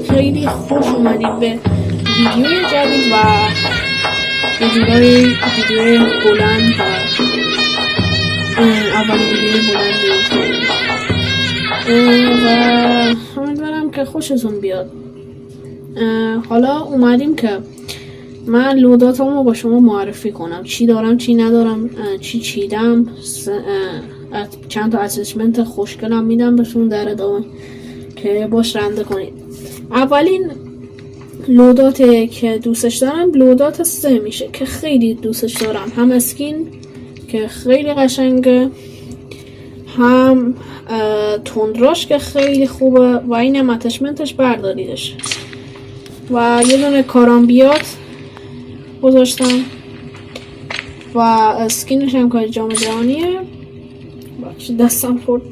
خیلی خوش اومدید به ویدیوی جدید و ویدیوی بلند و اولین ویدیوی بلند و امیدوارم که خوشتون بیاد. حالا اومدیم که من لوداتمو با شما معرفی کنم، چی دارم چی ندارم، چی چیدم، چند تا اتچمنت خوشگلم میدم بهتون در ادامه که باش رنده کنید. اولین لودات که دوستش دارم لودات 3 میشه که خیلی دوستش دارم، هم اسکین که خیلی قشنگه، هم تندراش که خیلی خوبه و اینم اتچمنتش برداریدش و یه دونه کارامبیات گذاشتم و اسکینش هم که جام جهانیه. دستم خورد.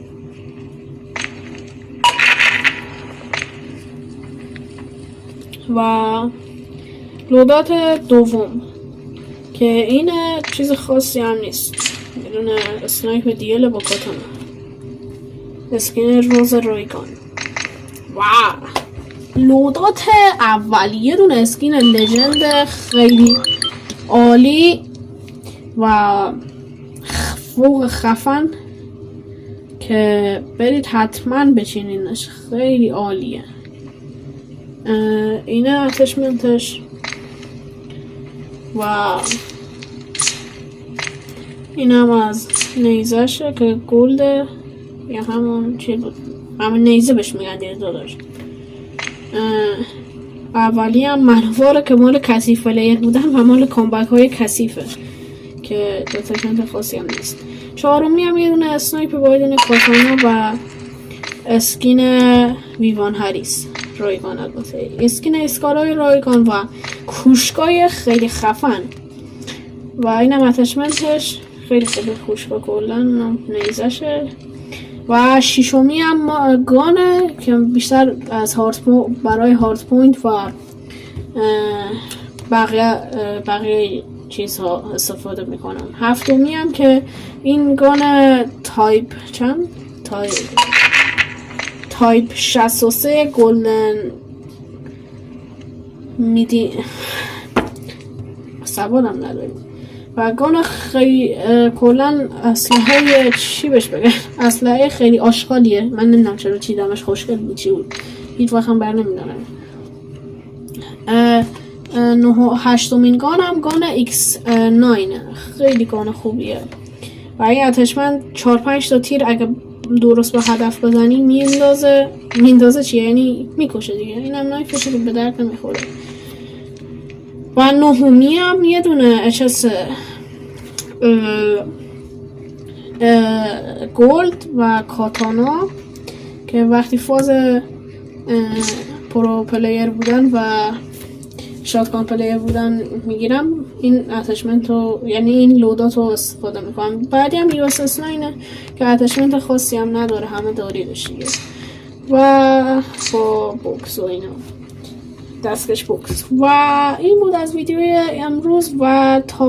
و لودات دوم که این چیز خاصی هم نیست، یه دونه اسنایپ دیل با کاتانا، اسکین روز رایگان. و لودات اول یه دونه اسکین لژند خیلی عالی و فوق خفن که برید حتما بچینینش، خیلی عالیه. اینه اتچمنتش و این هم از نیزشه که گلده یا همون چی بود، همون نیزه بهش میگن دیگه داداش. اولی هم منواره که مال کثیف پلیر بودن و مال کامبک های کثیفه که اتچمنت خاصی هم نیست. چهارمی هم یه دونه اسنایپ با یه دونه کاتانا و اسکین ویوان هریس رایگان، البته اسکین اسکارای رایگان و کوشکای خیلی خفن و اینم اتچمنتش خیلی خوبه. کوشکا کلن نیزشه. و ششمی هم گانه که بیشتر از برای هارد پوینت و بقیه چیزها استفاده میکنم. هفتمی هم که این گان تایپ 63 گلدن میدی سوادم نداریم و گان خیلی کلن اسلحه چی بهش بگم، اسلحه خیلی آشغالیه. من نمیدونم چرا چیدمش، خوشگل بود چی بود، هیچ وقت هم بر نمیدارم. هشتمین گانم گان X9 خیلی گان خوبیه و این اتچمنت 4-5 تا تیر اگه درست به هدف بزنی میندازه چیه، یعنی میکشه دیگه. اینم نایفشه که به درد نمیخوره. و نهمی هم یه دونه HS گولد و کاتانا که وقتی فاز پرو پلیر بودن و شاتگان پلیر بودن میگیرم، این اتچمنت رو یعنی این لودات رو استفاده میکنم. بعدی هم USS 9 که اتچمنت خاصی هم نداره، همه داریدش دیگه و با بوکس و اینا، دستکش بوکس. و این بود از ویدیوی امروز و تا